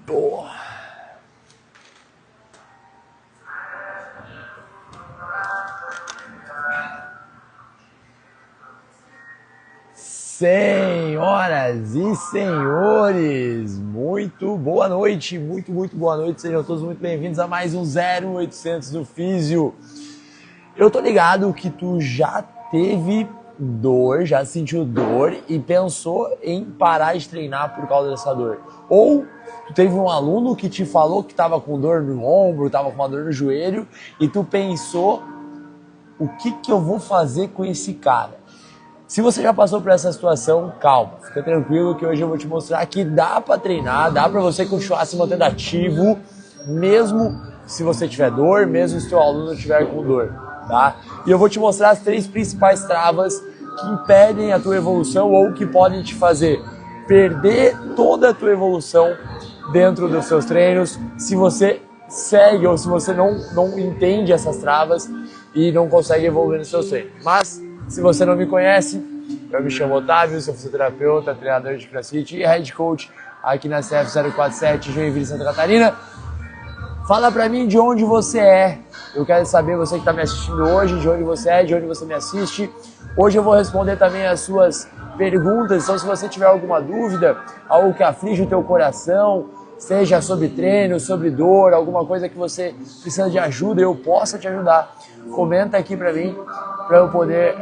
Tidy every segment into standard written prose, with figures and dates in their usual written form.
Boa. Senhoras e senhores, muito boa noite, muito boa noite, sejam todos muito bem-vindos a mais um 0800 do Físio. Eu tô ligado que tu já teve dor, já sentiu dor e pensou em parar de treinar por causa dessa dor. Ou tu teve um aluno que te falou que tava com dor no ombro, tava com uma dor no joelho e tu pensou, o que eu vou fazer com esse cara? Se você já passou por essa situação, calma, fica tranquilo que hoje eu vou te mostrar que dá pra treinar, dá pra você continuar se mantendo ativo, mesmo se você tiver dor, mesmo se o seu aluno estiver com dor, tá? E eu vou te mostrar as 3 principais travas que impedem a tua evolução ou que podem te fazer perder toda a tua evolução dentro dos seus treinos, se você segue ou se você não entende essas travas e não consegue evoluir nos seus treinos. Mas se você não me conhece, eu me chamo Otávio, sou fisioterapeuta, treinador de CrossFit e head coach aqui na CF 047, Joinville, Santa Catarina. Fala pra mim de onde você é. Eu quero saber, você que está me assistindo hoje, de onde você é, de onde você me assiste. Hoje eu vou responder também as suas perguntas, então se você tiver alguma dúvida, algo que aflige o teu coração, seja sobre treino, sobre dor, alguma coisa que você precisa de ajuda, eu possa te ajudar, comenta aqui pra mim, pra eu poder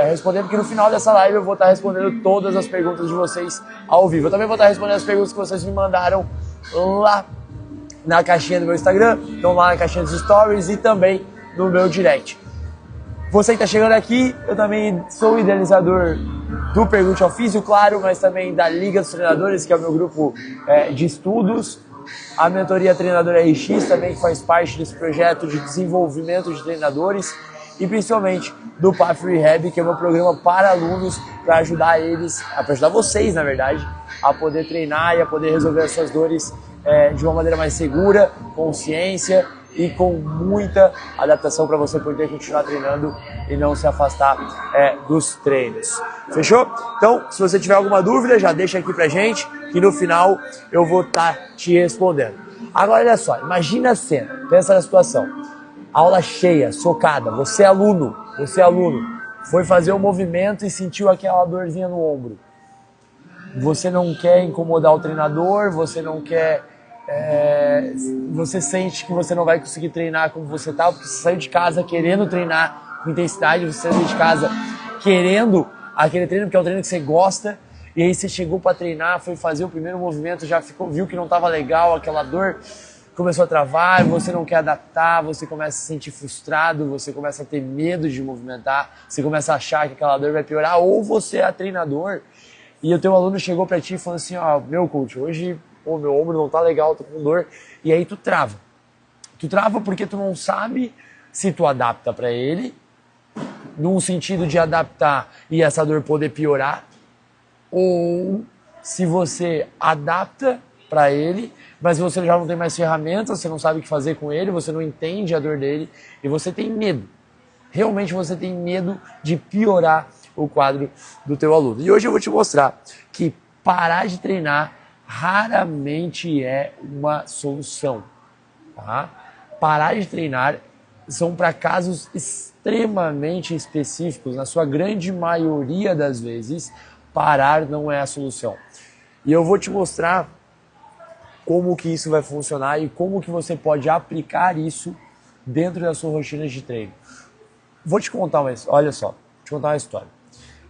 responder, porque no final dessa live eu vou estar respondendo todas as perguntas de vocês ao vivo. Eu também vou estar respondendo as perguntas que vocês me mandaram lá na caixinha do meu Instagram, então lá na caixinha dos stories e também no meu direct. Você que está chegando aqui, eu também sou o idealizador do Pergunte ao Físio, claro, mas também da Liga dos Treinadores, que é o meu grupo de estudos. A mentoria Treinador RX também, que faz parte desse projeto de desenvolvimento de treinadores. E principalmente do Path Rehab, que é o meu programa para alunos, para ajudar eles, para ajudar vocês, na verdade, a poder treinar e a poder resolver as suas dores de uma maneira mais segura, com ciência e com muita adaptação para você poder continuar treinando e não se afastar dos treinos. Fechou? Então, se você tiver alguma dúvida, já deixa aqui pra gente, que no final eu vou estar te respondendo. Agora, olha só, imagina a cena, pensa na situação. Aula cheia, socada, você é aluno, foi fazer um movimento e sentiu aquela dorzinha no ombro. Você não quer incomodar o treinador, você não quer... você sente que você não vai conseguir treinar como você tá, porque você saiu de casa querendo treinar com intensidade, você saiu de casa querendo aquele treino, porque é um treino que você gosta, e aí você chegou para treinar, foi fazer o primeiro movimento, já viu que não estava legal, aquela dor começou a travar, você não quer adaptar, você começa a se sentir frustrado, você começa a ter medo de movimentar, você começa a achar que aquela dor vai piorar, ou você é treinador e o teu aluno chegou para ti e falou assim, ó, meu coach, hoje meu ombro não tá legal, tô com dor, e aí tu trava. Tu trava porque tu não sabe se tu adapta para ele, num sentido de adaptar e essa dor poder piorar, ou se você adapta para ele, mas você já não tem mais ferramentas, você não sabe o que fazer com ele, você não entende a dor dele e você tem medo. Realmente você tem medo de piorar o quadro do teu aluno. E hoje eu vou te mostrar que parar de treinar raramente é uma solução. Tá? Parar de treinar são para casos extremamente específicos. Na sua grande maioria das vezes, parar não é a solução. E eu vou te mostrar como que isso vai funcionar e como que você pode aplicar isso dentro da sua rotina de treino. Vou te contar olha só, vou te contar uma história.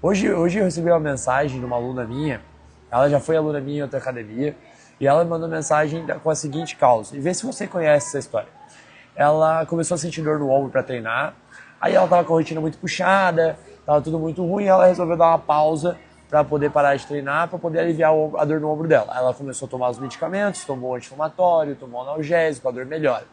Hoje eu recebi uma mensagem de uma aluna minha, ela já foi aluna minha em outra academia, e ela me mandou mensagem com a seguinte causa, e vê se você conhece essa história. Ela começou a sentir dor no ombro para treinar, aí ela estava com a rotina muito puxada, estava tudo muito ruim, e ela resolveu dar uma pausa para poder parar de treinar, para poder aliviar a dor no ombro dela. Ela começou a tomar os medicamentos, tomou anti-inflamatório, tomou analgésico, a dor melhora.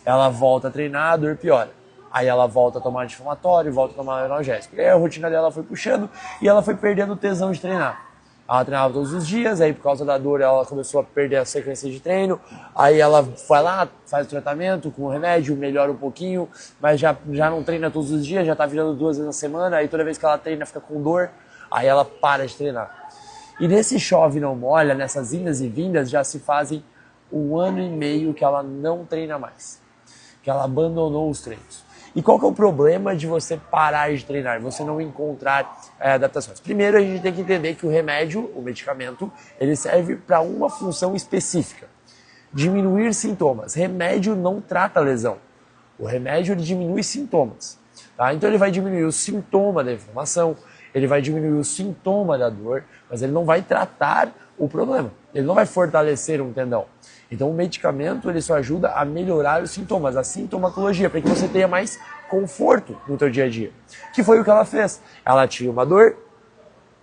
Ela volta a treinar, a dor piora. Aí ela volta a tomar anti-inflamatório, volta a tomar analgésico. E aí a rotina dela foi puxando e ela foi perdendo o tesão de treinar. Ela treinava todos os dias, aí por causa da dor ela começou a perder a sequência de treino, aí ela vai lá, faz o tratamento com o remédio, melhora um pouquinho, mas já não treina todos os dias, já tá virando 2 vezes na semana, aí toda vez que ela treina fica com dor, aí ela para de treinar. E nesse chove não molha, nessas indas e vindas, já se fazem um ano e meio que ela não treina mais, que ela abandonou os treinos. E qual que é o problema de você parar de treinar, você não encontrar adaptações? Primeiro, a gente tem que entender que o remédio, o medicamento, ele serve para uma função específica. Diminuir sintomas. Remédio não trata a lesão. O remédio ele diminui sintomas. Tá? Então ele vai diminuir o sintoma da inflamação, ele vai diminuir o sintoma da dor, mas ele não vai tratar o problema. Ele não vai fortalecer um tendão. Então o medicamento ele só ajuda a melhorar os sintomas, a sintomatologia, para que você tenha mais conforto no teu dia a dia. Que foi o que ela fez. Ela tinha uma dor,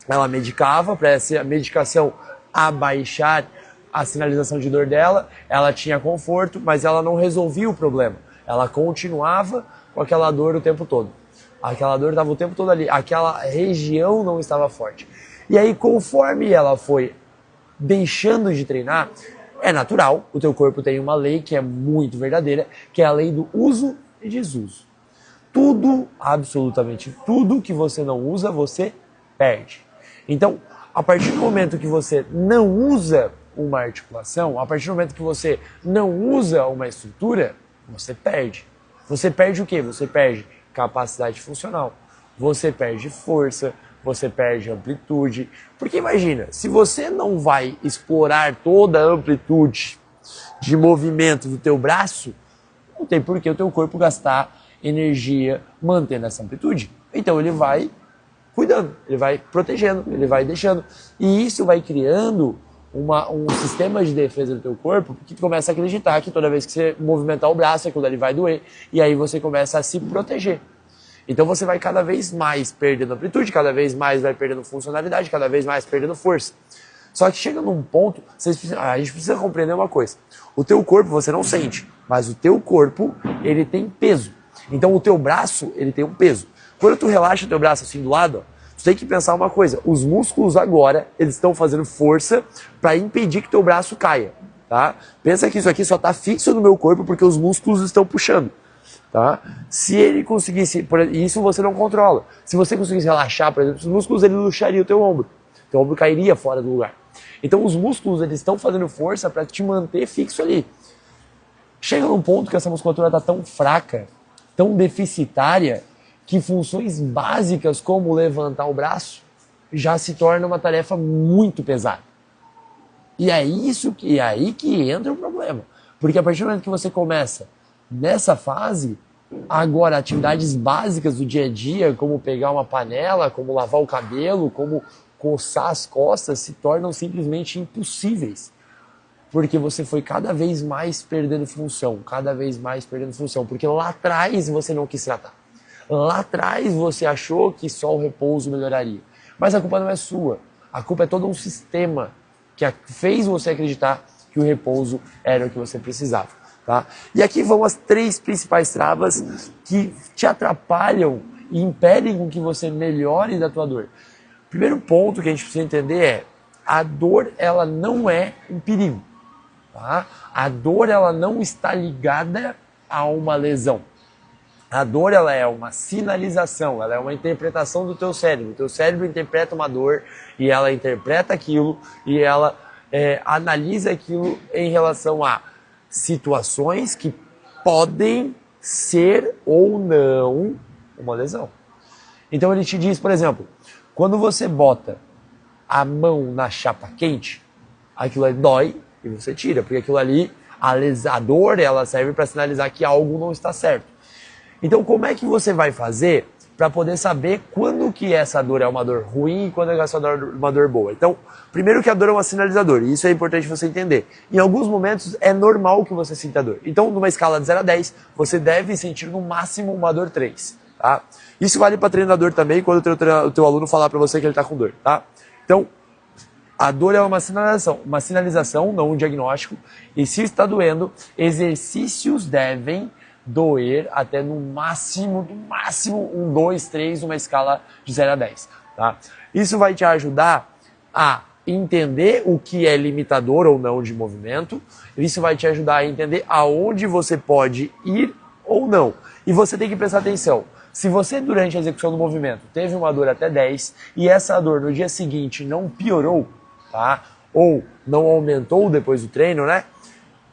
ela medicava para essa medicação abaixar a sinalização de dor dela, ela tinha conforto, mas ela não resolvia o problema. Ela continuava com aquela dor o tempo todo. Aquela dor estava o tempo todo ali, aquela região não estava forte. E aí, conforme ela foi deixando de treinar, é natural, o teu corpo tem uma lei que é muito verdadeira, que é a lei do uso e desuso. Tudo, absolutamente tudo que você não usa, você perde. Então, a partir do momento que você não usa uma articulação, a partir do momento que você não usa uma estrutura, você perde. Você perde o quê? Você perde capacidade funcional, você perde força, você perde amplitude. Porque imagina, se você não vai explorar toda a amplitude de movimento do teu braço, não tem por que o teu corpo gastar energia mantendo essa amplitude. Então ele vai cuidando, ele vai protegendo, ele vai deixando. E isso vai criando um sistema de defesa do teu corpo, que tu começa a acreditar que toda vez que você movimentar o braço, aquilo ali vai doer, e aí você começa a se proteger. Então você vai cada vez mais perdendo amplitude, cada vez mais vai perdendo funcionalidade, cada vez mais perdendo força. Só que chega num ponto, a gente precisa compreender uma coisa. O teu corpo você não sente, mas o teu corpo, ele tem peso. Então o teu braço, ele tem um peso. Quando tu relaxa o teu braço assim do lado, ó, tu tem que pensar uma coisa, os músculos agora, eles estão fazendo força para impedir que teu braço caia, tá? Pensa que isso aqui só está fixo no meu corpo porque os músculos estão puxando, tá? Se ele conseguisse, isso você não controla, se você conseguisse relaxar, por exemplo, os músculos, ele luxaria o teu ombro cairia fora do lugar. Então os músculos, eles estão fazendo força para te manter fixo ali. Chega num ponto que essa musculatura está tão fraca, tão deficitária, que funções básicas como levantar o braço já se torna uma tarefa muito pesada. E é aí que entra o problema. Porque a partir do momento que você começa nessa fase, agora atividades básicas do dia a dia, como pegar uma panela, como lavar o cabelo, como coçar as costas, se tornam simplesmente impossíveis. Porque você foi cada vez mais perdendo função, porque lá atrás você não quis tratar. Lá atrás você achou que só o repouso melhoraria. Mas a culpa não é sua. A culpa é todo um sistema que fez você acreditar que o repouso era o que você precisava. Tá? E aqui vão as 3 principais travas que te atrapalham e impedem com que você melhore da tua dor. O primeiro ponto que a gente precisa entender é a dor ela não é um perigo. Tá? A dor ela não está ligada a uma lesão. A dor ela é uma sinalização, ela é uma interpretação do teu cérebro. O teu cérebro interpreta uma dor e ela interpreta aquilo e ela analisa aquilo em relação a situações que podem ser ou não uma lesão. Então ele te diz, por exemplo, quando você bota a mão na chapa quente, aquilo ali dói e você tira, porque aquilo ali, a dor ela serve para sinalizar que algo não está certo. Então, como é que você vai fazer para poder saber quando que essa dor é uma dor ruim e quando essa dor é uma dor boa? Então, primeiro que a dor é um sinalizador, e isso é importante você entender. Em alguns momentos é normal que você sinta dor. Então, numa escala de 0 a 10, você deve sentir no máximo uma dor 3. Tá? Isso vale para treinador também, quando o teu aluno falar para você que ele está com dor. Tá? Então, a dor é uma sinalização, não um diagnóstico, e se está doendo, exercícios devem doer até no máximo 1, 2, 3, uma escala de 0 a 10. Tá? Isso vai te ajudar a entender o que é limitador ou não de movimento, isso vai te ajudar a entender aonde você pode ir ou não. E você tem que prestar atenção. Se você, durante a execução do movimento, teve uma dor até 10 e essa dor no dia seguinte não piorou, tá? Ou não aumentou depois do treino, né?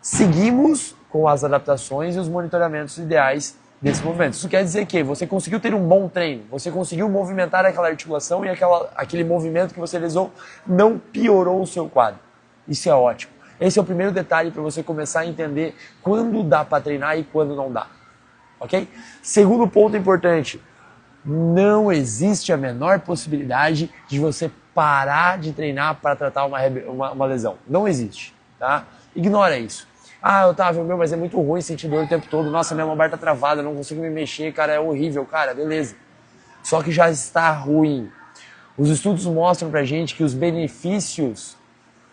seguimos com as adaptações e os monitoramentos ideais desse movimento. Isso quer dizer que você conseguiu ter um bom treino, você conseguiu movimentar aquela articulação e aquele movimento que você realizou não piorou o seu quadro. Isso é ótimo. Esse é o primeiro detalhe para você começar a entender quando dá para treinar e quando não dá. Ok? Segundo ponto importante, não existe a menor possibilidade de você parar de treinar para tratar uma lesão. Não existe, tá? Ignora isso. Ah, Otávio, mas é muito ruim sentir dor o tempo todo. Nossa, minha lombar tá travada, não consigo me mexer, cara, é horrível. Cara, beleza. Só que já está ruim. Os estudos mostram pra gente que os benefícios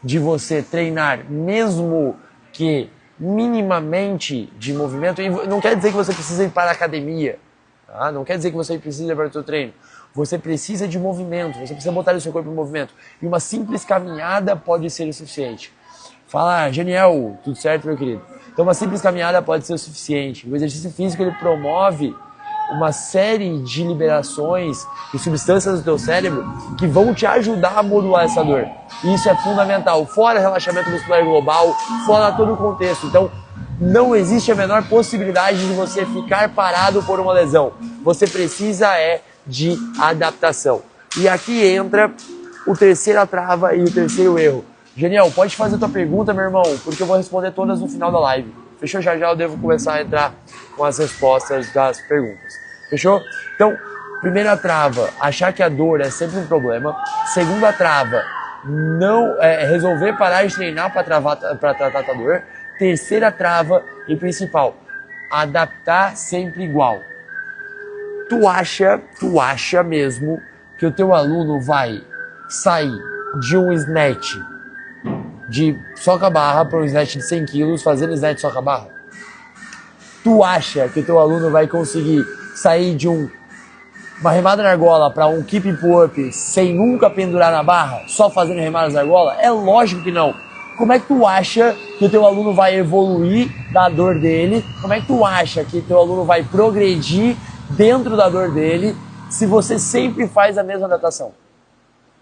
de você treinar, mesmo que minimamente de movimento, e não quer dizer que você precisa ir para a academia, tá? Não quer dizer que você precisa ir para o seu treino. Você precisa de movimento, você precisa botar o seu corpo em movimento. E uma simples caminhada pode ser o suficiente. Fala, Geniel, tudo certo, meu querido? Então uma simples caminhada pode ser o suficiente. O exercício físico ele promove uma série de liberações de substâncias do teu cérebro que vão te ajudar a modular essa dor. E isso é fundamental. Fora relaxamento muscular global, fora todo o contexto. Então, não existe a menor possibilidade de você ficar parado por uma lesão. Você precisa de adaptação. E aqui entra o terceira trava e o terceiro erro. Genial, pode fazer a tua pergunta, meu irmão, porque eu vou responder todas no final da live. Fechou? Já eu devo começar a entrar com as respostas das perguntas. Fechou? Então, primeira trava, achar que a dor é sempre um problema. Segunda trava, não resolver parar de treinar para tratar a dor. Terceira trava e principal, adaptar sempre igual. Tu acha mesmo que o teu aluno vai sair de um snatch de soca-barra para um snatch de 100 quilos fazendo snatch soca-barra? Tu acha que o teu aluno vai conseguir sair de uma remada na argola para um keep pull-up sem nunca pendurar na barra, só fazendo remadas na argola? É lógico que não. Como é que tu acha que o teu aluno vai evoluir da dor dele? Como é que tu acha que o teu aluno vai progredir dentro da dor dele se você sempre faz a mesma adaptação?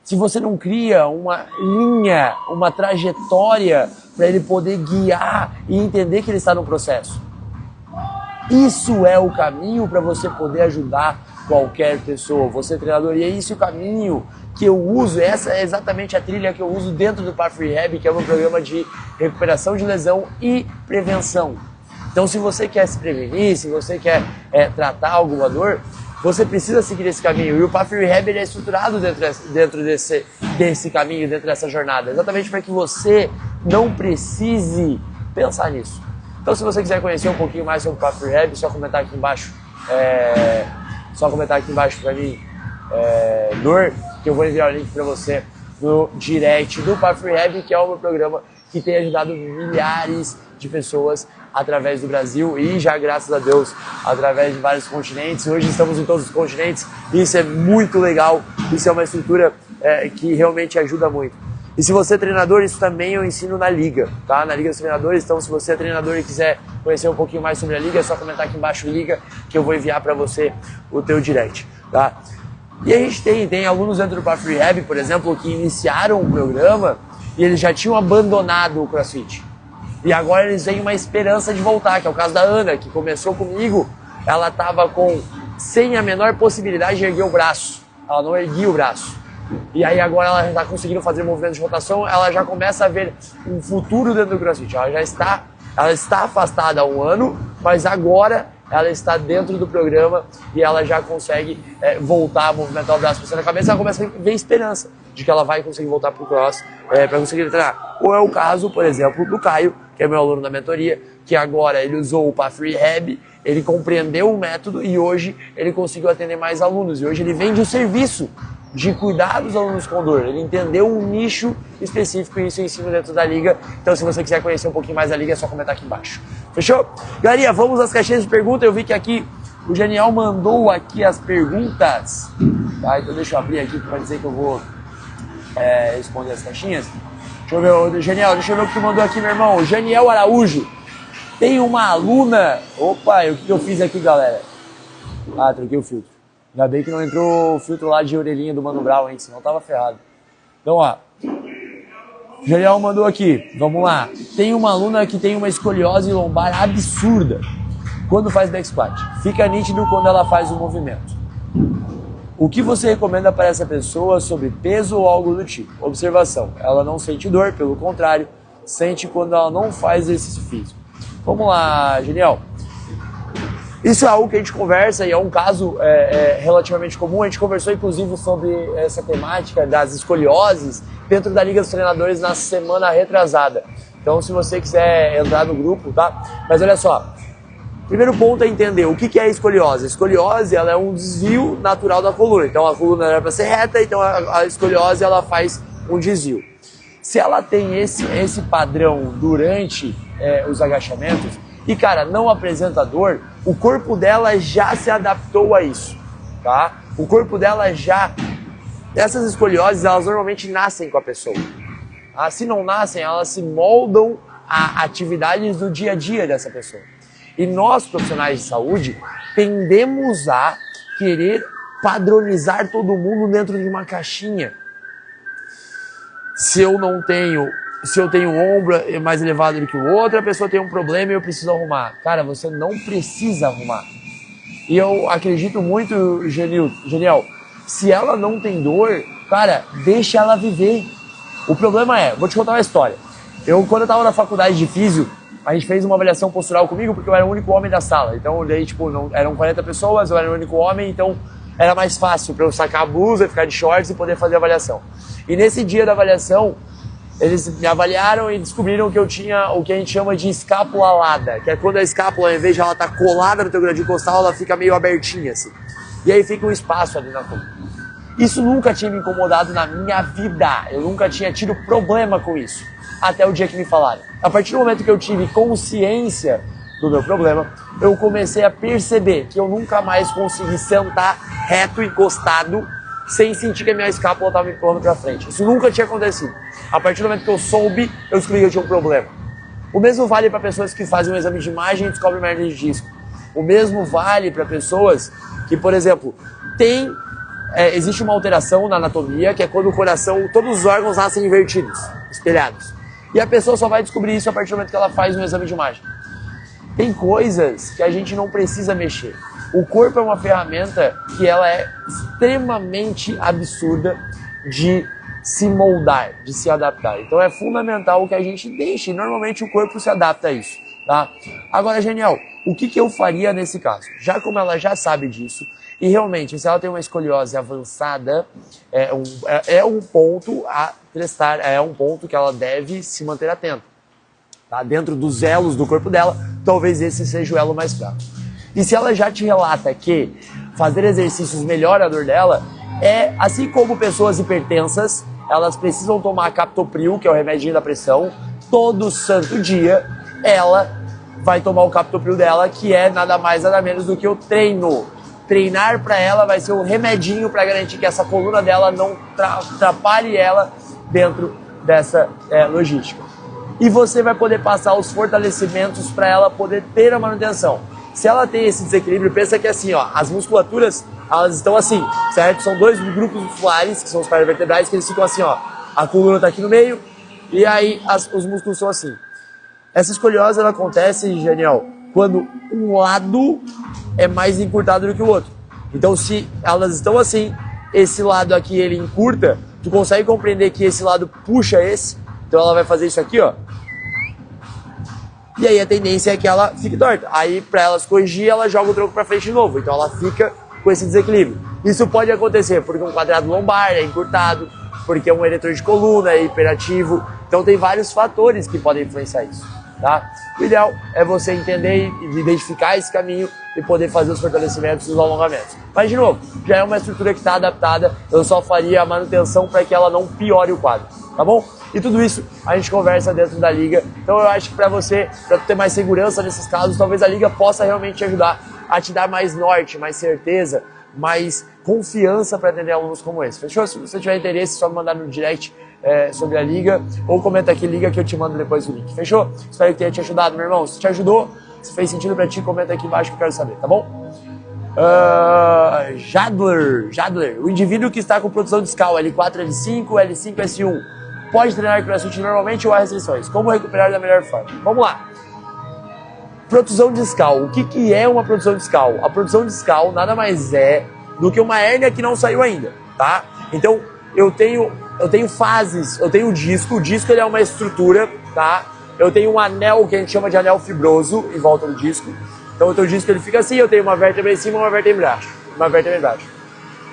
Se você não cria uma linha, uma trajetória para ele poder guiar e entender que ele está no processo. Isso é o caminho para você poder ajudar qualquer pessoa, você treinador. E é esse o caminho que eu uso, essa é exatamente a trilha que eu uso dentro do Path Rehab, que é o meu programa de recuperação de lesão e prevenção. Então, se você quer se prevenir, se você quer tratar alguma dor, você precisa seguir esse caminho. E o Path Rehab ele é estruturado dentro desse caminho, dentro dessa jornada, exatamente para que você não precise pensar nisso. Então, se você quiser conhecer um pouquinho mais sobre o Path Rehab, é só comentar aqui embaixo. Para mim, dor, que eu vou enviar o link para você no direct do Path Rehab, que é o meu programa que tem ajudado milhares de pessoas através do Brasil e já, graças a Deus, através de vários continentes. Hoje estamos em todos os continentes e isso é muito legal, isso é uma estrutura que realmente ajuda muito. E se você é treinador, isso também eu ensino na Liga, tá? Na Liga dos Treinadores. Então, se você é treinador e quiser conhecer um pouquinho mais sobre a Liga, é só comentar aqui embaixo Liga, que eu vou enviar para você o teu direct, tá? E a gente tem alunos dentro do Path Rehab, por exemplo, que iniciaram o programa e eles já tinham abandonado o CrossFit. E agora eles têm uma esperança de voltar, que é o caso da Ana, que começou comigo, ela estava sem a menor possibilidade de erguer o braço. Ela não erguia o braço. E aí agora ela já está conseguindo fazer movimentos de rotação, ela já começa a ver um futuro dentro do CrossFit. Ela está afastada há um ano, mas agora ela está dentro do programa e ela já consegue voltar a movimentar o braço para a cabeça. Ela começa a ver esperança de que ela vai conseguir voltar para o cross para conseguir treinar. Ou é o caso, por exemplo, do Caio, que é meu aluno da mentoria, que agora ele usou o Path Rehab, ele compreendeu o método e hoje ele conseguiu atender mais alunos. E hoje ele vende o serviço de cuidar dos alunos com dor. Ele entendeu um nicho específico e isso eu ensino dentro da Liga. Então, se você quiser conhecer um pouquinho mais da Liga, é só comentar aqui embaixo. Fechou? Galerinha, vamos às caixinhas de perguntas. Eu vi que aqui o Genial mandou aqui as perguntas. Tá? Então, deixa eu abrir aqui para dizer que eu vou responder as caixinhas. Deixa eu ver, Genial, deixa eu ver o que tu mandou aqui, meu irmão. O Janiel Araújo. Tem uma aluna... Opa, o que eu fiz aqui, galera? Ah, troquei o filtro. Ainda bem que não entrou o filtro lá de orelhinha do Mano Brown, hein? Senão tava ferrado. Então, ó. Janiel mandou aqui, vamos lá. Tem uma aluna que tem uma escoliose lombar absurda quando faz back squat. Fica nítido quando ela faz o movimento. O que você recomenda para essa pessoa sobre peso ou algo do tipo? Observação, ela não sente dor, pelo contrário, sente quando ela não faz exercício físico. Vamos lá, Janiel. Isso é algo que a gente conversa e é um caso relativamente comum. A gente conversou inclusive sobre essa temática das escolioses dentro da Liga dos Treinadores na semana retrasada. Então, se você quiser entrar no grupo, tá? Mas olha só, primeiro ponto é entender o que é a escoliose. A escoliose, ela é um desvio natural da coluna. Então, a coluna era para ser reta, então a escoliose ela faz um desvio. Se ela tem esse padrão durante os agachamentos, e cara, não apresenta dor, o corpo dela já se adaptou a isso, tá? O corpo dela já... Essas escolioses, elas normalmente nascem com a pessoa. Ah, se não nascem, elas se moldam a atividades do dia a dia dessa pessoa. E nós, profissionais de saúde, tendemos a querer padronizar todo mundo dentro de uma caixinha. Se eu tenho um ombro mais elevado do que o outro, a pessoa tem um problema e eu preciso arrumar. Cara, você não precisa arrumar. E eu acredito muito, Geniel, se ela não tem dor, cara, deixa ela viver. O problema vou te contar uma história. Quando eu tava na faculdade de físio, a gente fez uma avaliação postural comigo porque eu era o único homem da sala. Então, daí, eram 40 pessoas, eu era o único homem, então era mais fácil para eu sacar a blusa, ficar de shorts e poder fazer a avaliação. E nesse dia da avaliação, eles me avaliaram e descobriram que eu tinha o que a gente chama de escápula alada, que é quando a escápula, ao invés de ela estar colada no teu gradil costal, ela fica meio abertinha assim. E aí fica um espaço ali na coluna. Isso nunca tinha me incomodado na minha vida, eu nunca tinha tido problema com isso, até o dia que me falaram. A partir do momento que eu tive consciência do meu problema, eu comecei a perceber que eu nunca mais consegui sentar reto, encostado, sem sentir que a minha escápula estava me empurrando para frente. Isso nunca tinha acontecido. A partir do momento que eu soube, eu descobri que eu tinha um problema. O mesmo vale para pessoas que fazem um exame de imagem e descobrem uma hernia de disco. O mesmo vale para pessoas que, por exemplo, existe uma alteração na anatomia, que é quando o coração, todos os órgãos nascem invertidos, espelhados. E a pessoa só vai descobrir isso a partir do momento que ela faz um exame de imagem. Tem coisas que a gente não precisa mexer. O corpo é uma ferramenta que ela é extremamente absurda de se moldar, de se adaptar. Então é fundamental que a gente deixe, e normalmente o corpo se adapta a isso, tá? Agora, Genial, o que eu faria nesse caso? Já como ela já sabe disso, e realmente, se ela tem uma escoliose avançada, é um ponto a prestar, é um ponto que ela deve se manter atenta. Tá? Dentro dos elos do corpo dela, talvez esse seja o elo mais fraco. E se ela já te relata que fazer exercícios melhora a dor dela, assim como pessoas hipertensas, elas precisam tomar captopril, que é o remedinho da pressão, todo santo dia, ela vai tomar o captopril dela, que é nada mais nada menos do que o treino. Treinar para ela vai ser um remedinho para garantir que essa coluna dela não atrapalhe ela dentro dessa logística. E você vai poder passar os fortalecimentos para ela poder ter a manutenção. Se ela tem esse desequilíbrio, pensa que assim, ó, as musculaturas, elas estão assim, certo? São dois grupos musculares, que são os paravertebrais, que eles ficam assim, ó. A coluna tá aqui no meio, e aí os músculos são assim. Essa escoliose, ela acontece, Genial, quando um lado é mais encurtado do que o outro. Então, se elas estão assim, esse lado aqui, ele encurta, tu consegue compreender que esse lado puxa esse, então ela vai fazer isso aqui, ó. E aí a tendência é que ela fique torta. Aí, para ela se corrigir, ela joga o tronco para frente de novo. Então ela fica com esse desequilíbrio. Isso pode acontecer porque um quadrado lombar é encurtado, porque um eretor de coluna é hiperativo. Então tem vários fatores que podem influenciar isso, tá? O ideal é você entender e identificar esse caminho e poder fazer os fortalecimentos e os alongamentos. Mas, de novo, já é uma estrutura que está adaptada. Eu só faria a manutenção para que ela não piore o quadro, tá bom? E tudo isso a gente conversa dentro da Liga. Então eu acho que para você, para ter mais segurança nesses casos, talvez a Liga possa realmente te ajudar a te dar mais norte, mais certeza, mais confiança para atender alunos como esse. Fechou? Se você tiver interesse, é só me mandar no direct sobre a Liga, ou comenta aqui, Liga, que eu te mando depois o link. Fechou? Espero que tenha te ajudado, meu irmão. Se te ajudou, se fez sentido para ti, comenta aqui embaixo que eu quero saber, tá bom? Jadler, o indivíduo que está com produção discal L4, L5, L5, S1, pode treinar CrossFit normalmente ou há restrições? Como recuperar da melhor forma? Vamos lá. Protusão discal. O que é uma protusão discal? A protusão discal nada mais é do que uma hérnia que não saiu ainda, tá? Então, eu tenho fases, eu tenho o disco ele é uma estrutura, tá? Eu tenho um anel que a gente chama de anel fibroso em volta do disco. Então o teu disco ele fica assim, eu tenho uma vértebra em cima e uma vértebra embaixo.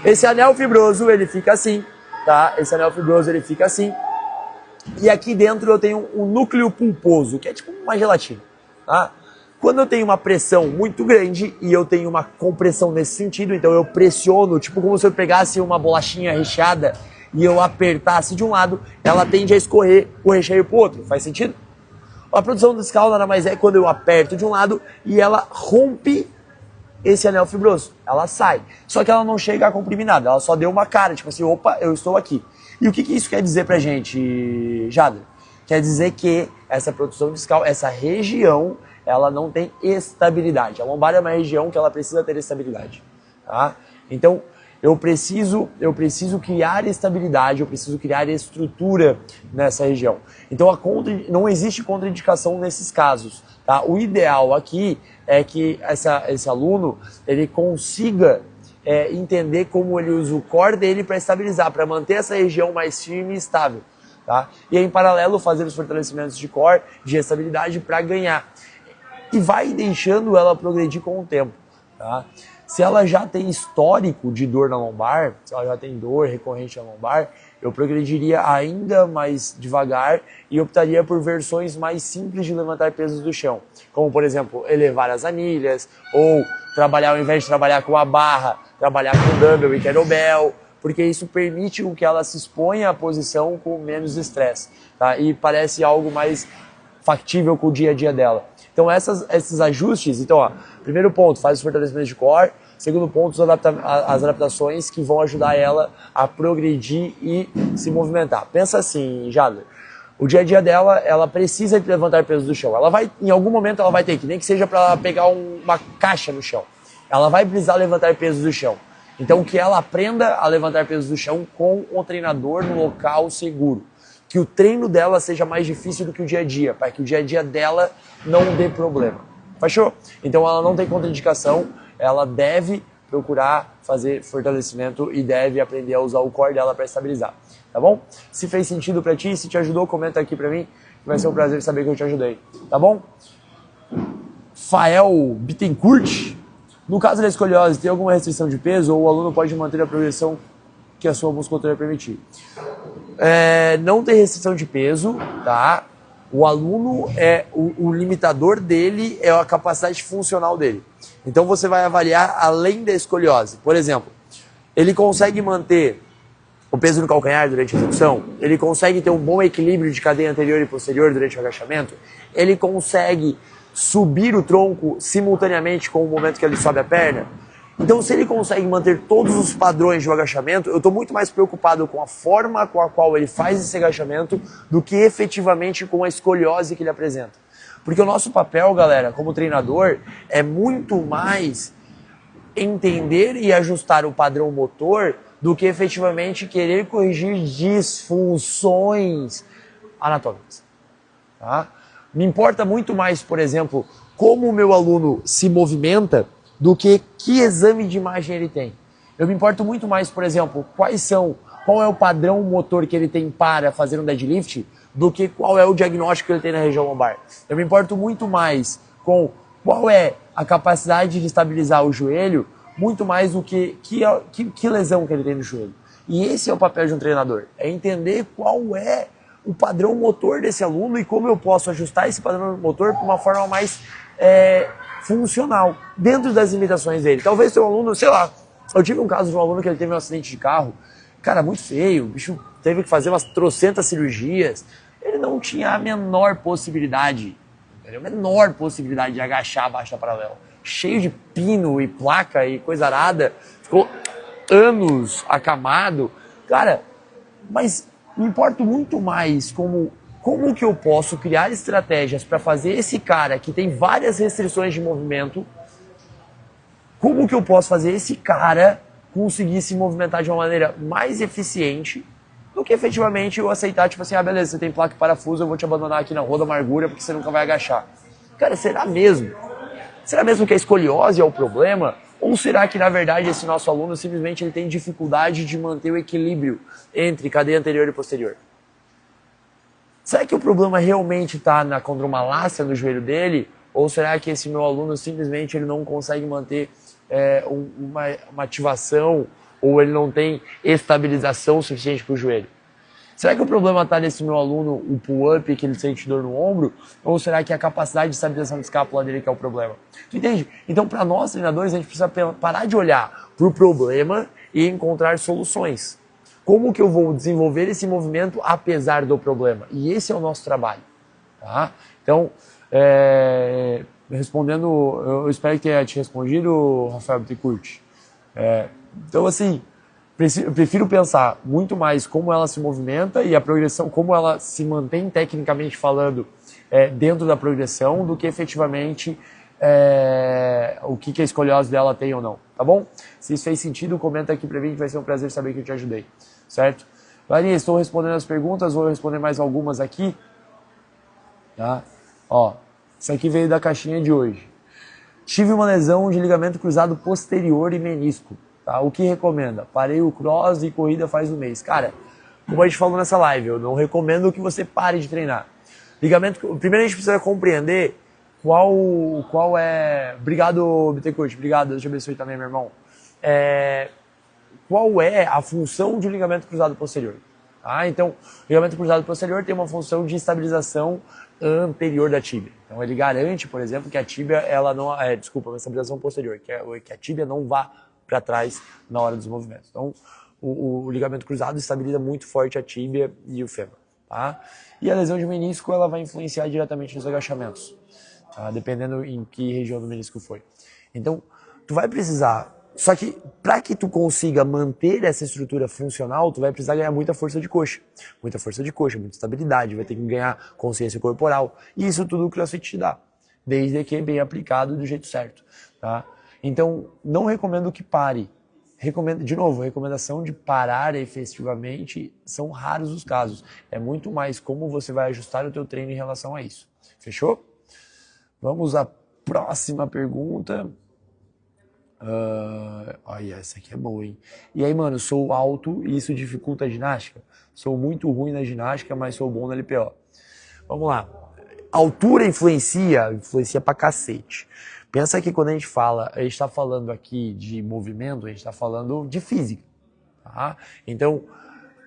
Esse anel fibroso ele fica assim, tá? Esse anel fibroso ele fica assim. E aqui dentro eu tenho um núcleo pulposo, que é tipo uma gelatina, tá? Quando eu tenho uma pressão muito grande e eu tenho uma compressão nesse sentido, então eu pressiono, tipo como se eu pegasse uma bolachinha recheada e eu apertasse de um lado, ela tende a escorrer o recheio pro outro. Faz sentido? A produção discal nada mais é quando eu aperto de um lado e ela rompe esse anel fibroso. Ela sai. Só que ela não chega a comprimir nada. Ela só deu uma cara, tipo assim, opa, eu estou aqui. E o que isso quer dizer pra gente, Jader? Quer dizer que essa produção discal, essa região, ela não tem estabilidade. A lombar é uma região que ela precisa ter estabilidade. Tá? Então, eu preciso criar estabilidade, eu preciso criar estrutura nessa região. Então não existe contraindicação nesses casos. Tá? O ideal aqui é que esse aluno ele consiga entender como ele usa o core dele para estabilizar, para manter essa região mais firme e estável. Tá? E aí, em paralelo, fazer os fortalecimentos de core, de estabilidade para ganhar. E vai deixando ela progredir com o tempo. Tá? Se ela já tem histórico de dor na lombar, se ela já tem dor recorrente na lombar, eu progrediria ainda mais devagar e optaria por versões mais simples de levantar pesos do chão. Como, por exemplo, elevar as anilhas, ou trabalhar, ao invés de trabalhar com a barra, trabalhar com dumbbell e kettlebell, porque isso permite que ela se exponha à posição com menos estresse. Tá? E parece algo mais factível com o dia a dia dela. Então esses ajustes, então ó, primeiro ponto, faz os fortalecimentos de core, segundo ponto, as adaptações que vão ajudar ela a progredir e se movimentar. Pensa assim, Jader, o dia a dia dela, ela precisa de levantar pesos do chão. Ela vai, em algum momento ela vai ter que, nem que seja para pegar uma caixa no chão, ela vai precisar levantar pesos do chão. Então que ela aprenda a levantar pesos do chão com o treinador no local seguro. Que o treino dela seja mais difícil do que o dia a dia, para que o dia a dia dela não dê problema. Fechou? Então ela não tem contraindicação, ela deve procurar fazer fortalecimento e deve aprender a usar o core dela para estabilizar. Tá bom? Se fez sentido para ti, se te ajudou, comenta aqui para mim, que vai ser um prazer saber que eu te ajudei. Tá bom? Fael Bittencourt. No caso da escoliose, tem alguma restrição de peso ou o aluno pode manter a progressão que a sua musculatura permitir? Não tem restrição de peso, tá? O aluno, o limitador dele é a capacidade funcional dele. Então você vai avaliar além da escoliose. Por exemplo, ele consegue manter o peso no calcanhar durante a execução? Ele consegue ter um bom equilíbrio de cadeia anterior e posterior durante o agachamento? Ele consegue subir o tronco simultaneamente com o momento que ele sobe a perna? Então, se ele consegue manter todos os padrões de um agachamento, eu estou muito mais preocupado com a forma com a qual ele faz esse agachamento do que efetivamente com a escoliose que ele apresenta. Porque o nosso papel, galera, como treinador, é muito mais entender e ajustar o padrão motor do que efetivamente querer corrigir disfunções anatômicas. Tá? Me importa muito mais, por exemplo, como o meu aluno se movimenta do que exame de imagem ele tem. Eu me importo muito mais, por exemplo, qual é o padrão motor que ele tem para fazer um deadlift do que qual é o diagnóstico que ele tem na região lombar. Eu me importo muito mais com qual é a capacidade de estabilizar o joelho, muito mais do que lesão que ele tem no joelho. E esse é o papel de um treinador, é entender qual é o padrão motor desse aluno e como eu posso ajustar esse padrão motor para uma forma mais funcional, dentro das limitações dele. Talvez seu aluno, sei lá, eu tive um caso de um aluno que ele teve um acidente de carro, cara, muito feio, o bicho teve que fazer umas trocentas cirurgias, ele não tinha a menor possibilidade de agachar abaixo da paralela. Cheio de pino e placa e coisa arada, ficou anos acamado. Cara, mas me importo muito mais como que eu posso criar estratégias para fazer esse cara que tem várias restrições de movimento, como que eu posso fazer esse cara conseguir se movimentar de uma maneira mais eficiente do que efetivamente eu aceitar, tipo assim, ah, beleza, você tem placa e parafuso, eu vou te abandonar aqui na rua da amargura porque você nunca vai agachar. Cara, será mesmo? Será mesmo que a escoliose é o problema? Ou será que, na verdade, esse nosso aluno simplesmente ele tem dificuldade de manter o equilíbrio entre cadeia anterior e posterior? Será que o problema realmente está na condromalácia no joelho dele? Ou será que esse meu aluno simplesmente ele não consegue manter uma ativação ou ele não tem estabilização suficiente para o joelho? Será que o problema está nesse meu aluno, o pull-up, que ele sente dor no ombro? Ou será que é a capacidade de estabilização de escápula dele que é o problema? Tu entende? Então, para nós, treinadores, a gente precisa parar de olhar para o problema e encontrar soluções. Como que eu vou desenvolver esse movimento apesar do problema? E esse é o nosso trabalho. Tá? Então, respondendo, eu espero que tenha te respondido, Rafael Bittencourt. Então, assim, eu prefiro pensar muito mais como ela se movimenta e a progressão, como ela se mantém tecnicamente falando dentro da progressão, do que efetivamente o que a escoliose dela tem ou não, tá bom? Se isso fez sentido, comenta aqui pra mim que vai ser um prazer saber que eu te ajudei, certo? Galerinha, estou respondendo as perguntas, vou responder mais algumas aqui, tá? Ó, isso aqui veio da caixinha de hoje. Tive uma lesão de ligamento cruzado posterior e menisco. Tá? O que recomenda? Parei o cross e corrida faz um mês. Cara, como a gente falou nessa live, eu não recomendo que você pare de treinar. Primeiro a gente precisa compreender qual é... Obrigado, Bittencourt. Obrigado, Deus te abençoe também, meu irmão. Qual é a função de um ligamento cruzado posterior? Tá? Então, o ligamento cruzado posterior tem uma função de estabilização anterior da tíbia. Então, ele garante, por exemplo, que a tíbia, ela não... uma estabilização posterior, que a tíbia não vá para trás na hora dos movimentos. Então, o ligamento cruzado estabiliza muito forte a tíbia e o fêmur. Tá? E a lesão de menisco, ela vai influenciar diretamente nos agachamentos, tá? Dependendo em que região do menisco foi. Então, tu vai precisar... Só que, para que tu consiga manter essa estrutura funcional, tu vai precisar ganhar muita força de coxa. Muita força de coxa, muita estabilidade, vai ter que ganhar consciência corporal. E isso tudo o CrossFit te dá, desde que bem aplicado do jeito certo, tá? Então, não recomendo que pare. De novo, a recomendação de parar efetivamente são raros os casos. É muito mais como você vai ajustar o teu treino em relação a isso. Fechou? Vamos à próxima pergunta. Olha, essa aqui é boa, hein? E aí, mano, sou alto e isso dificulta a ginástica? Sou muito ruim na ginástica, mas sou bom na LPO. Vamos lá. Altura influencia pra cacete. Pensa que quando a gente tá falando aqui de movimento, a gente tá falando de física, tá? Então,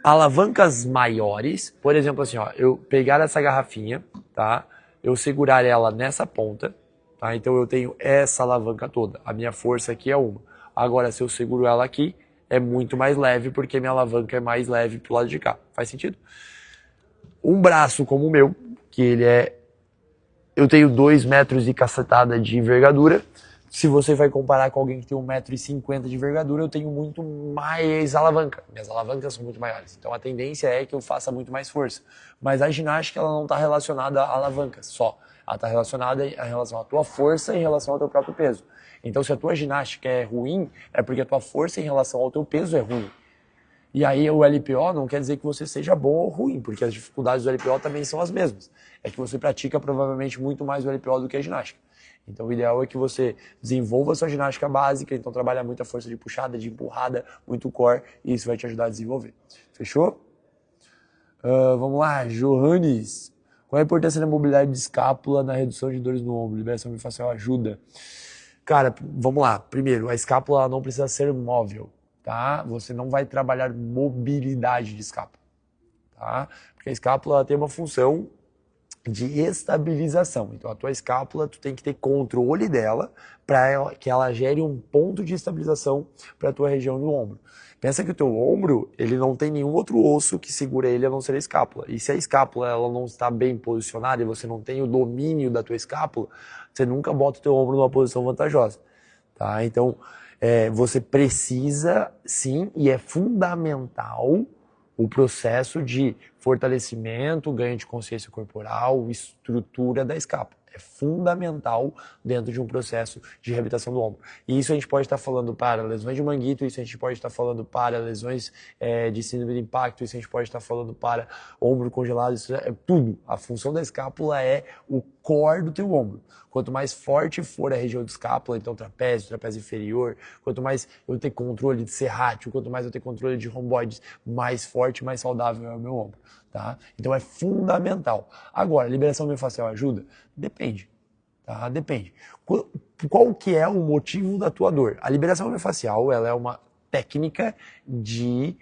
alavancas maiores, por exemplo assim, ó, eu pegar essa garrafinha, tá? Eu segurar ela nessa ponta, tá? Então eu tenho essa alavanca toda, a minha força aqui é uma. Agora, se eu seguro ela aqui, é muito mais leve, porque minha alavanca é mais leve pro lado de cá. Faz sentido? Um braço como o meu, que eu tenho 2 metros e cacetada de envergadura. Se você vai comparar com alguém que tem 1,50 m de envergadura, eu tenho muito mais alavanca. Minhas alavancas são muito maiores. Então a tendência é que eu faça muito mais força. Mas a ginástica ela não está relacionada a alavancas só. Ela está relacionada em relação à tua força em relação ao teu próprio peso. Então se a tua ginástica é ruim, é porque a tua força em relação ao teu peso é ruim. E aí o LPO não quer dizer que você seja bom ou ruim, porque as dificuldades do LPO também são as mesmas. É que você pratica provavelmente muito mais o LPO do que a ginástica. Então o ideal é que você desenvolva a sua ginástica básica, então trabalha muita força de puxada, de empurrada, muito core, e isso vai te ajudar a desenvolver. Fechou? Vamos lá, Johannes. Qual a importância da mobilidade de escápula na redução de dores no ombro? Liberação miofascial ajuda? Cara, vamos lá. Primeiro, a escápula ela não precisa ser móvel. Tá? Você não vai trabalhar mobilidade de escápula, tá? Porque a escápula ela tem uma função de estabilização. Então a tua escápula tu tem que ter controle dela para que ela gere um ponto de estabilização para a tua região do ombro. Pensa que o teu ombro ele não tem nenhum outro osso que segura ele a não ser a escápula. E se a escápula ela não está bem posicionada e você não tem o domínio da tua escápula, você nunca bota o teu ombro numa posição vantajosa, tá? Então você precisa, sim, e é fundamental o processo de fortalecimento, ganho de consciência corporal, estrutura da escápula. É fundamental dentro de um processo de reabilitação do ombro. E isso a gente pode estar falando para lesões de manguito, isso a gente pode estar falando para lesões de síndrome de impacto, isso a gente pode estar falando para ombro congelado, isso é tudo. A função da escápula é o core do teu ombro. Quanto mais forte for a região de escápula, então trapézio inferior, quanto mais eu ter controle de serrátil, quanto mais eu ter controle de romboides, mais forte, mais saudável é o meu ombro. Tá? Então é fundamental. Agora, liberação miofascial ajuda? Depende. Tá? Depende. Qual que é o motivo da tua dor? A liberação miofascial ela é uma técnica de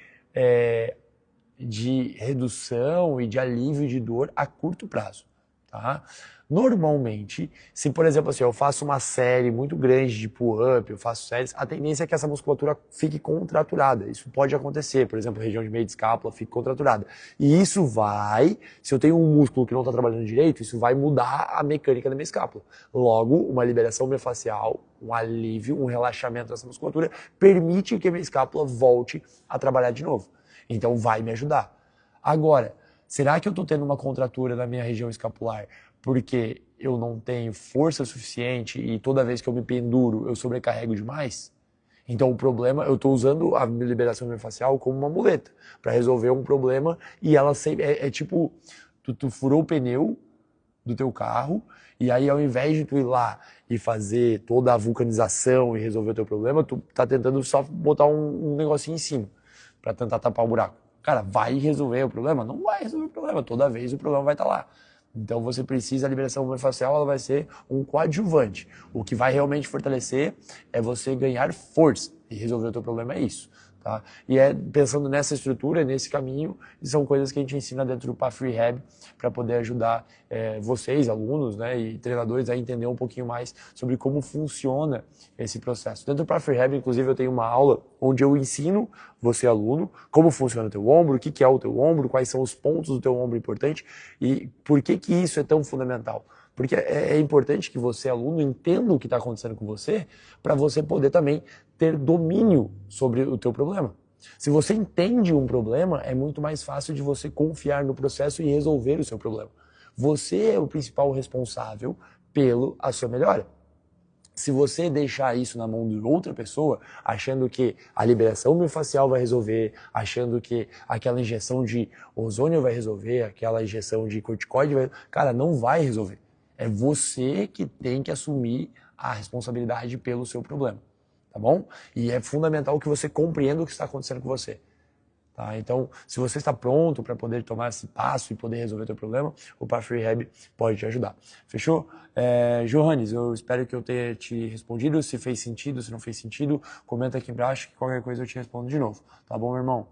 redução e de alívio de dor a curto prazo. Tá? Normalmente, se por exemplo assim, eu faço uma série muito grande de pull-up, eu faço séries, a tendência é que essa musculatura fique contraturada. Isso pode acontecer, por exemplo, região de meio de escápula fique contraturada. E isso vai, se eu tenho um músculo que não está trabalhando direito, isso vai mudar a mecânica da minha escápula. Logo, uma liberação miofascial, um alívio, um relaxamento dessa musculatura, permite que a minha escápula volte a trabalhar de novo. Então vai me ajudar. Agora, será que eu estou tendo uma contratura na minha região escapular porque eu não tenho força suficiente e toda vez que eu me penduro eu sobrecarrego demais? Então o problema, eu estou usando a liberação miofascial como uma muleta para resolver um problema e ela sempre, é tipo, tu furou o pneu do teu carro e aí ao invés de tu ir lá e fazer toda a vulcanização e resolver o teu problema, tu tá tentando só botar um negocinho em cima para tentar tapar o buraco. Cara, vai resolver o problema? Não vai resolver o problema, toda vez o problema vai estar lá. Então você precisa, a liberação miofascial ela vai ser um coadjuvante. O que vai realmente fortalecer é você ganhar força e resolver o teu problema é isso. Tá? E pensando nessa estrutura, nesse caminho, são coisas que a gente ensina dentro do PAF Rehab para poder ajudar vocês, alunos, né, e treinadores a entender um pouquinho mais sobre como funciona esse processo. Dentro do PAF Rehab, inclusive, eu tenho uma aula onde eu ensino você, aluno, como funciona o teu ombro, o que é o teu ombro, quais são os pontos do teu ombro importante e por que isso é tão fundamental. Porque é importante que você, aluno, entenda o que está acontecendo com você para você poder também ter domínio sobre o teu problema. Se você entende um problema, é muito mais fácil de você confiar no processo e resolver o seu problema. Você é o principal responsável pela sua melhora. Se você deixar isso na mão de outra pessoa, achando que a liberação miofascial vai resolver, achando que aquela injeção de ozônio vai resolver, aquela injeção de corticoide vai... Cara, não vai resolver. É você que tem que assumir a responsabilidade pelo seu problema, tá bom? E é fundamental que você compreenda o que está acontecendo com você. Tá? Então, se você está pronto para poder tomar esse passo e poder resolver o teu problema, o PAF Rehab pode te ajudar. Fechou? Johannes, eu espero que eu tenha te respondido. Se fez sentido, se não fez sentido, comenta aqui embaixo que qualquer coisa eu te respondo de novo. Tá bom, meu irmão?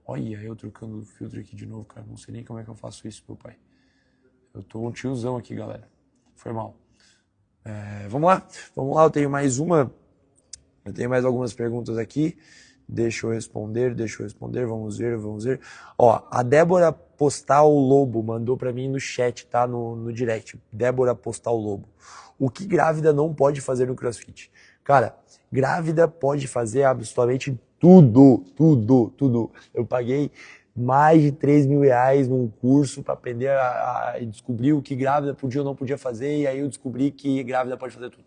Olha, eu trocando o filtro aqui de novo, cara. Não sei nem como é que eu faço isso, meu pai. Eu tô um tiozão aqui, galera. Foi mal. Vamos lá, eu tenho mais algumas perguntas aqui. Deixa eu responder, vamos ver. Ó, a Débora Postal Lobo mandou pra mim no chat, tá? No direct. Débora Postal Lobo. O que grávida não pode fazer no CrossFit? Cara, grávida pode fazer absolutamente tudo. Eu paguei mais de 3 mil reais num curso para aprender a descobrir o que grávida podia ou não podia fazer, e aí eu descobri que grávida pode fazer tudo.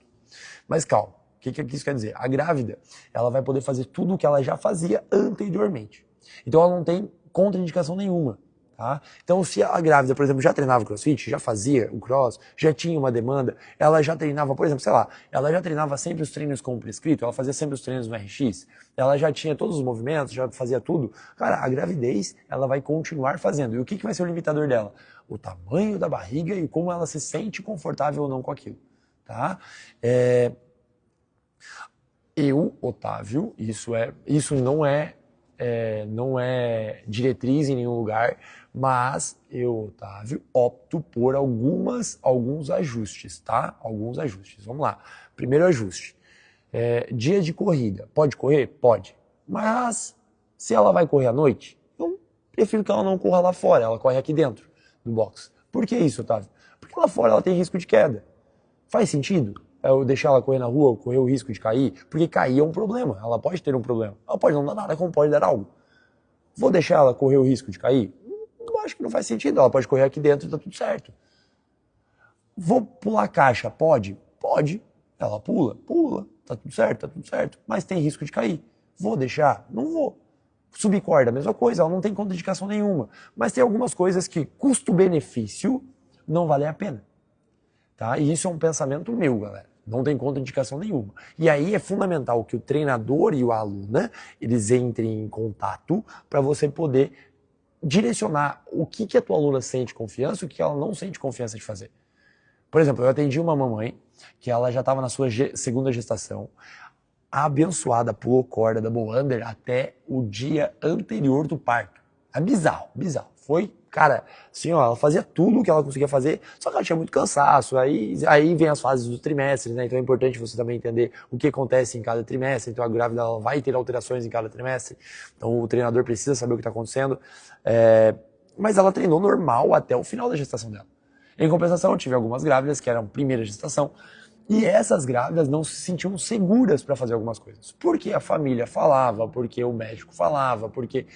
Mas calma, o que isso quer dizer? A grávida, ela vai poder fazer tudo o que ela já fazia anteriormente. Então ela não tem contraindicação nenhuma. Tá? Então, se a grávida, por exemplo, já treinava CrossFit, já fazia o cross, já tinha uma demanda, ela já treinava, por exemplo, sei lá, ela já treinava sempre os treinos como prescrito, ela fazia sempre os treinos no RX, ela já tinha todos os movimentos, já fazia tudo. Cara, a gravidez, ela vai continuar fazendo. E o que vai ser o limitador dela? O tamanho da barriga e como ela se sente confortável ou não com aquilo. Tá? Eu, Otávio, isso não é diretriz em nenhum lugar, mas eu, Otávio, opto por alguns ajustes, tá? Alguns ajustes. Vamos lá. Primeiro ajuste. Dia de corrida. Pode correr? Pode. Mas, se ela vai correr à noite, eu prefiro que ela não corra lá fora, ela corre aqui dentro do box. Por que isso, Otávio? Porque lá fora ela tem risco de queda. Faz sentido eu deixar ela correr na rua, correr o risco de cair? Porque cair é um problema, ela pode ter um problema. Ela pode não dar nada, como pode dar algo. Vou deixar ela correr o risco de cair? Eu acho que não faz sentido, ela pode correr aqui dentro e tá tudo certo. Vou pular caixa, pode? Pode. Ela pula, tá tudo certo, mas tem risco de cair. Vou deixar? Não vou. Subir corda, mesma coisa, ela não tem contraindicação nenhuma. Mas tem algumas coisas que custo-benefício não vale a pena. Tá? E isso é um pensamento meu, galera. Não tem contraindicação nenhuma. E aí é fundamental que o treinador e o aluno, eles entrem em contato para você poder direcionar o que a tua aluna sente confiança e o que ela não sente confiança de fazer. Por exemplo, eu atendi uma mamãe que ela já estava na sua segunda gestação, a abençoada pulou corda double under até o dia anterior do parto. É bizarro. Foi, cara, assim, ó, ela fazia tudo o que ela conseguia fazer, só que ela tinha muito cansaço, aí vem as fases dos trimestres, né? Então é importante você também entender o que acontece em cada trimestre, então a grávida ela vai ter alterações em cada trimestre, então o treinador precisa saber o que está acontecendo, mas ela treinou normal até o final da gestação dela. Em compensação, eu tive algumas grávidas que eram primeira gestação, e essas grávidas não se sentiam seguras para fazer algumas coisas. Porque a família falava, porque o médico falava, porque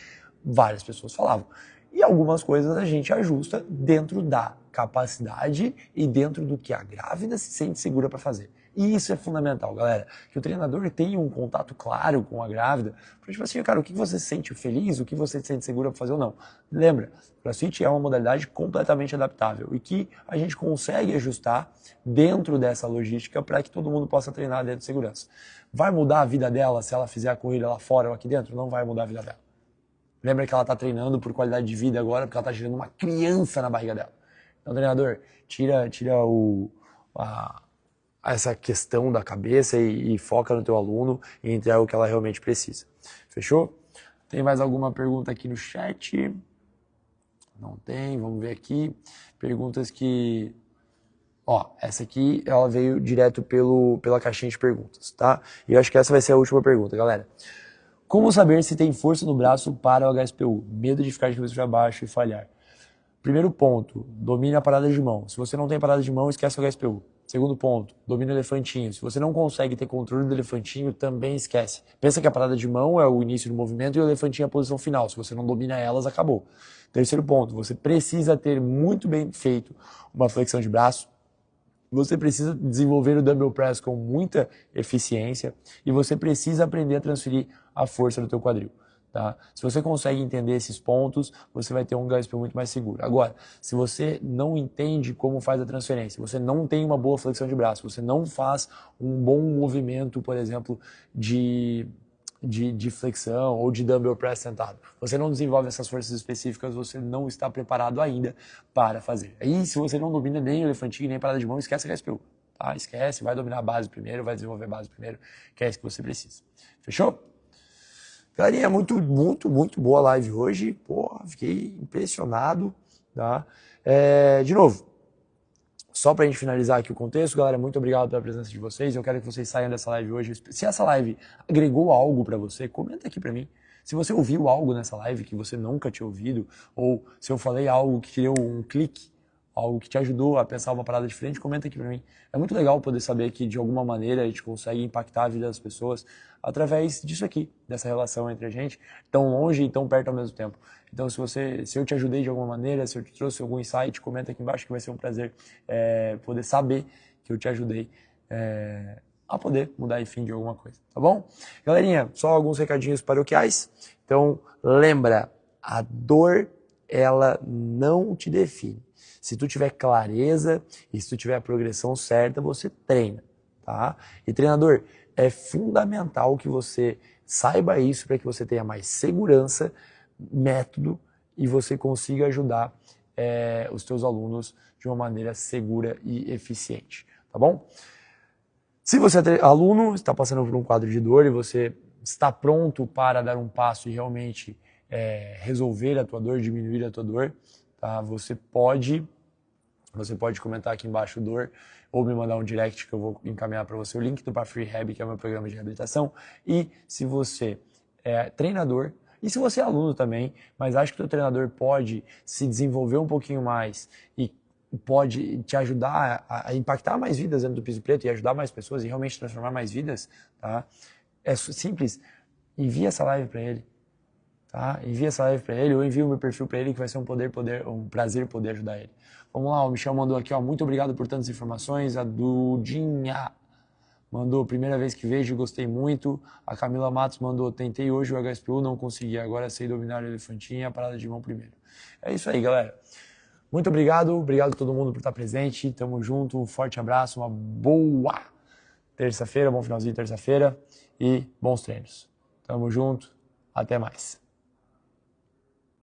várias pessoas falavam. E algumas coisas a gente ajusta dentro da capacidade e dentro do que a grávida se sente segura para fazer. E isso é fundamental, galera. Que o treinador tenha um contato claro com a grávida. Porque, tipo assim, cara, o que você se sente feliz, o que você se sente segura para fazer ou não. Lembra, CrossFit é uma modalidade completamente adaptável e que a gente consegue ajustar dentro dessa logística para que todo mundo possa treinar dentro de segurança. Vai mudar a vida dela se ela fizer a corrida lá fora ou aqui dentro? Não vai mudar a vida dela. Lembra que ela está treinando por qualidade de vida agora porque ela está gerando uma criança na barriga dela. Então, treinador, tira essa questão da cabeça e foca no teu aluno e entrega o que ela realmente precisa. Fechou? Tem mais alguma pergunta aqui no chat? Não tem, vamos ver aqui. Perguntas que... Ó, essa aqui, ela veio direto pela caixinha de perguntas, tá? E eu acho que essa vai ser a última pergunta, galera. Como saber se tem força no braço para o HSPU? Medo de ficar de cabeça para baixo e falhar. Primeiro ponto, domine a parada de mão. Se você não tem parada de mão, esquece o HSPU. Segundo ponto, domine o elefantinho. Se você não consegue ter controle do elefantinho, também esquece. Pensa que a parada de mão é o início do movimento e o elefantinho é a posição final. Se você não domina elas, acabou. Terceiro ponto, você precisa ter muito bem feito uma flexão de braço. Você precisa desenvolver o dumbbell press com muita eficiência e você precisa aprender a transferir a força do teu quadril. Tá? Se você consegue entender esses pontos, você vai ter um HSPU muito mais seguro. Agora, se você não entende como faz a transferência, você não tem uma boa flexão de braço, você não faz um bom movimento, por exemplo, de flexão ou de dumbbell press sentado, você não desenvolve essas forças específicas, você não está preparado ainda para fazer. Aí, se você não domina nem o elefantinho, nem a parada de mão, esquece a HSPU. Tá? Esquece, vai dominar a base primeiro, vai desenvolver a base primeiro, que é isso que você precisa. Fechou? Galerinha, muito boa a live hoje. Porra, fiquei impressionado, tá? De novo, só pra gente finalizar aqui o contexto, galera, muito obrigado pela presença de vocês. Eu quero que vocês saiam dessa live hoje. Se essa live agregou algo pra você, comenta aqui pra mim. Se você ouviu algo nessa live que você nunca tinha ouvido, ou se eu falei algo que deu um clique, algo que te ajudou a pensar uma parada diferente, comenta aqui pra mim. É muito legal poder saber que de alguma maneira a gente consegue impactar a vida das pessoas através disso aqui, dessa relação entre a gente, tão longe e tão perto ao mesmo tempo. Então, se eu te ajudei de alguma maneira, se eu te trouxe algum insight, comenta aqui embaixo que vai ser um prazer poder saber que eu te ajudei a poder mudar, enfim, de alguma coisa, tá bom? Galerinha, só alguns recadinhos paroquiais. Então, lembra, a dor, ela não te define. Se tu tiver clareza e se tu tiver a progressão certa, você treina, tá? E treinador, é fundamental que você saiba isso para que você tenha mais segurança, método e você consiga ajudar os teus alunos de uma maneira segura e eficiente, tá bom? Se você é aluno, está passando por um quadro de dor e você está pronto para dar um passo e realmente resolver a tua dor, diminuir a tua dor, tá? Você pode comentar aqui embaixo dor ou me mandar um direct que eu vou encaminhar para você o link do Path Rehab, que é o meu programa de reabilitação. E se você é treinador, e se você é aluno também, mas acha que o teu treinador pode se desenvolver um pouquinho mais e pode te ajudar a impactar mais vidas dentro do piso preto e ajudar mais pessoas e realmente transformar mais vidas, tá? É simples, envia essa live para ele. Tá? Envia essa live para ele ou envia o meu perfil para ele que vai ser um prazer poder ajudar ele. Vamos lá, o Michel mandou aqui, ó, muito obrigado por tantas informações. A Dudinha mandou, primeira vez que vejo, gostei muito. A Camila Matos mandou, tentei hoje o HSPU, não consegui, agora sei dominar o elefantinho e a parada de mão primeiro. É isso aí, galera. Muito obrigado a todo mundo por estar presente, tamo junto, um forte abraço, uma boa terça-feira, bom finalzinho de terça-feira e bons treinos. Tamo junto, até mais.